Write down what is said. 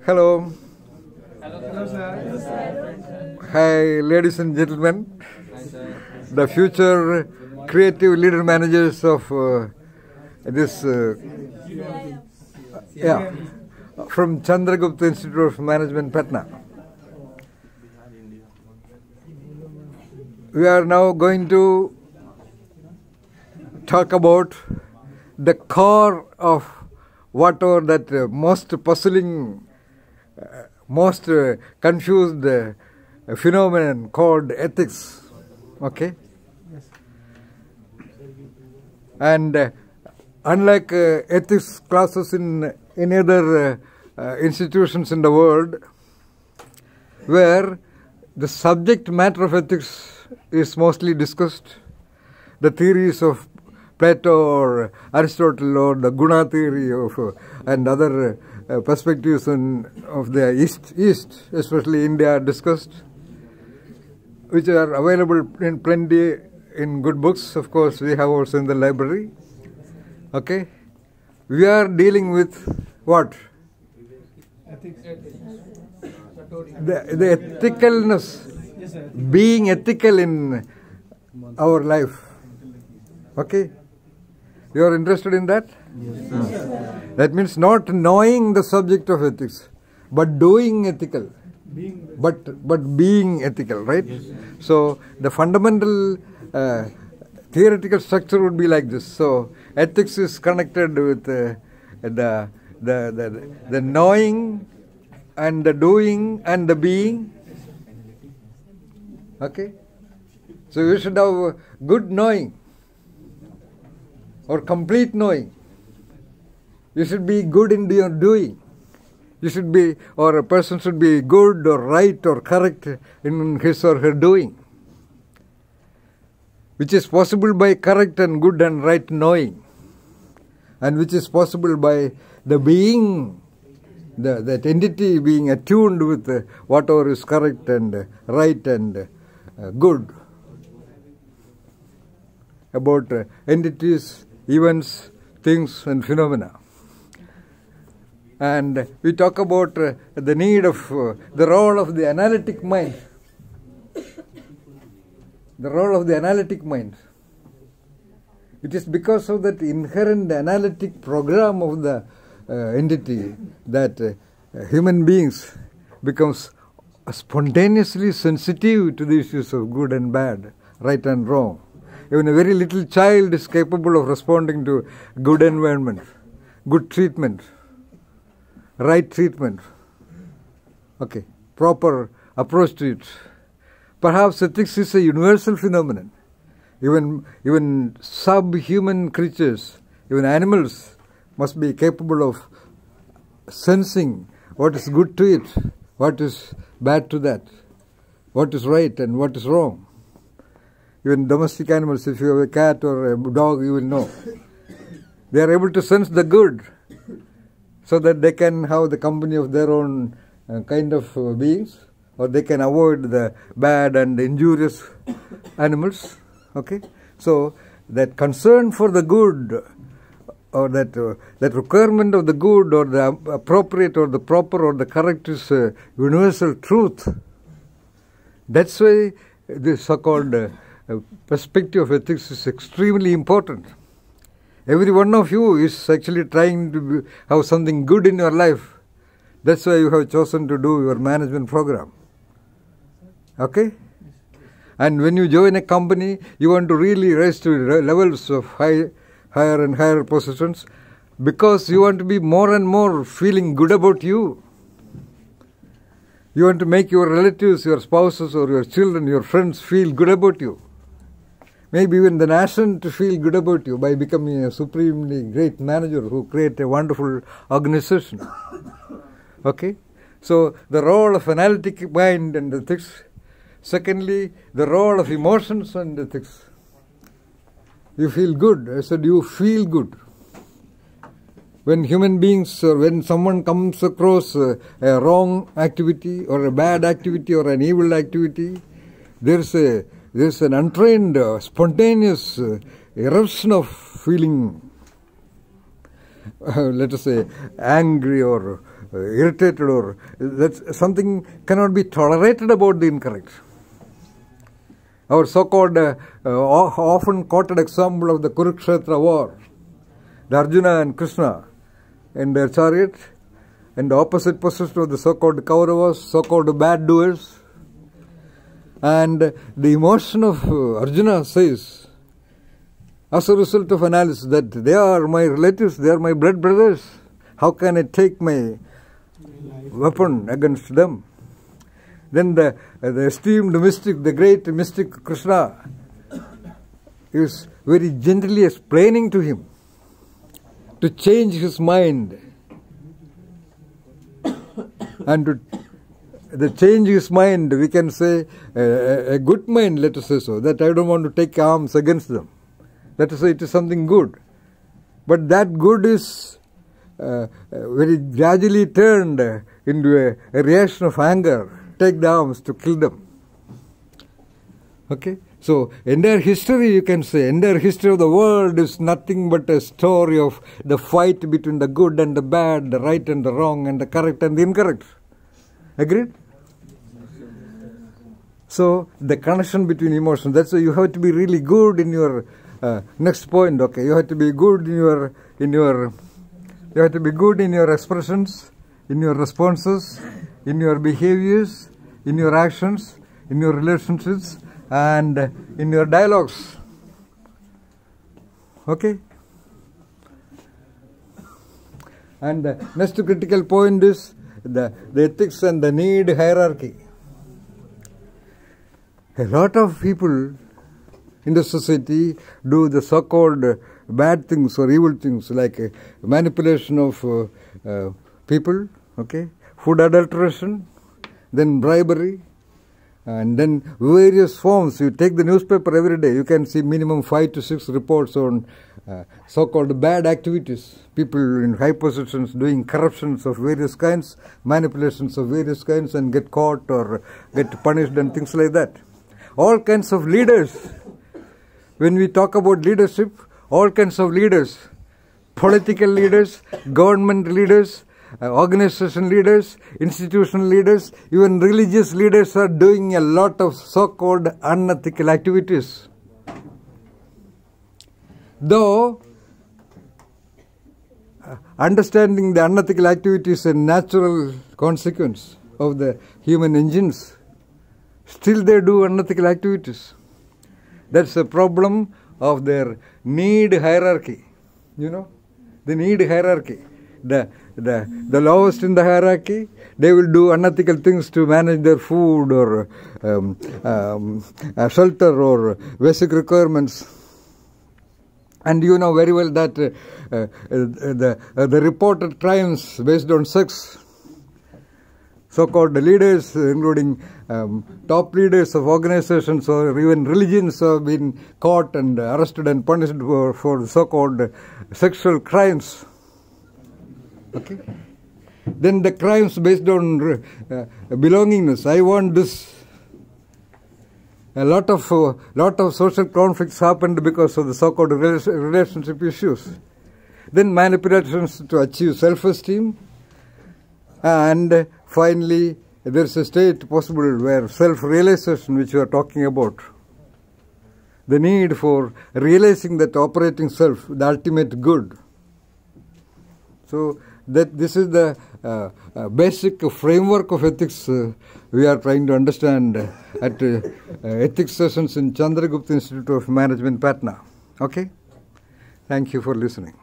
Hello. Hello, sir. Hi, ladies and gentlemen. Hi, sir. The future creative leader managers of this, from Chandragupta Institute of Management, Patna. We are now going to talk about the core of whatever that most puzzling, most confused phenomenon called ethics. Okay? And unlike ethics classes in other institutions in the world, where the subject matter of ethics is mostly discussed, the theories of Plato or Aristotle or the Guna theory of and other perspectives of the East, especially India, are discussed, which are available in plenty in good books. Of course, we have also in the library. Okay? We are dealing with what? Ethics. The ethicalness, being ethical in our life. Okay? You are interested in that? Yes. That means not knowing the subject of ethics, but doing ethical. But being ethical, right? Yes. So the fundamental theoretical structure would be like this. So ethics is connected with the knowing and the doing and the being. Okay? So you should have good knowing or complete knowing. You should be good in your doing. You should be, or a person should be good or right or correct in his or her doing, which is possible by correct and good and right knowing, and which is possible by the being, that entity being attuned with whatever is correct and right and good about entities, events, things and phenomena. And we talk about the need of the role of the analytic mind. The role of the analytic mind. It is because of that inherent analytic program of the entity that human beings becomes spontaneously sensitive to the issues of good and bad, right and wrong. Even a very little child is capable of responding to good environment, good treatment, right treatment, okay, proper approach to it. Perhaps ethics is a universal phenomenon. Even subhuman creatures, even animals, must be capable of sensing what is good to it, what is bad to that, what is right and what is wrong. Even domestic animals, if you have a cat or a dog, you will know. They are able to sense the good so that they can have the company of their own kind of beings, or they can avoid the bad and injurious animals. Okay? So that concern for the good, or that requirement of the good or the appropriate or the proper or the correct is universal truth. That's why this so-called perspective of ethics is extremely important. Every one of you is actually trying to have something good in your life. That's why you have chosen to do your management program. Okay? And when you join a company, you want to really rise to levels of higher and higher positions, because you want to be more and more feeling good about you. You want to make your relatives, your spouses or your children, your friends feel good about you. Maybe even the nation to feel good about you by becoming a supremely great manager who create a wonderful organization. Okay? So the role of analytic mind and ethics. Secondly, the role of emotions and ethics. You feel good. I said you feel good. When human beings, or when someone comes across a wrong activity or a bad activity or an evil activity, there's an untrained, spontaneous eruption of feeling, let us say, angry or irritated, or that something cannot be tolerated about the incorrect. Our so-called often quoted example of the Kurukshetra war, the Arjuna and Krishna in their chariot, and the opposite position of the so-called Kauravas, so-called bad doers. And the emotion of Arjuna says, as a result of analysis, that they are my relatives, they are my blood brothers. How can I take my weapon against them? Then the esteemed mystic, the great mystic Krishna, is very gently explaining to him to change his mind. And to change his mind, we can say a good mind, let us say so, that I don't want to take arms against them. Let us say it is something good. But that good is very gradually turned into a reaction of anger. Take the arms to kill them. Okay? So, entire history, you can say, entire history of the world is nothing but a story of the fight between the good and the bad, the right and the wrong, and the correct and the incorrect. Agreed? So, the connection between emotions, that's why you have to be really good in your next point, okay? You have to be good you have to be good in your expressions, in your responses, in your behaviors, in your actions, in your relationships, and in your dialogues. Okay? And the next critical point is the ethics and the need hierarchy. A lot of people in the society do the so-called bad things or evil things, like manipulation of people, okay, food adulteration, then bribery, and then various forms. You take the newspaper every day, you can see minimum 5 to 6 reports on so-called bad activities, people in high positions doing corruptions of various kinds, manipulations of various kinds, and get caught or get punished and things like that. All kinds of leaders. When we talk about leadership, all kinds of leaders, political leaders, government leaders, organization leaders, institutional leaders, even religious leaders are doing a lot of so-called unethical activities. Though understanding the unethical activities is a natural consequence of the human engines, still they do unethical activities. That's a problem of their need hierarchy. You know, the need hierarchy. The lowest in the hierarchy, they will do unethical things to manage their food or shelter or basic requirements. And you know very well that the reported crimes based on sex, so-called leaders, including top leaders of organizations or even religions, have been caught and arrested and punished for so-called sexual crimes. Okay. Then the crimes based on belongingness. I want this. A lot of social conflicts happened because of the so-called relationship issues. Then manipulations to achieve self-esteem, and finally there is a state possible where self-realization, which we are talking about, the need for realizing that operating self, the ultimate good. So that this is the basic framework of ethics we are trying to understand at ethics sessions in Chandragupta Institute of Management, Patna. Okay? Thank you for listening.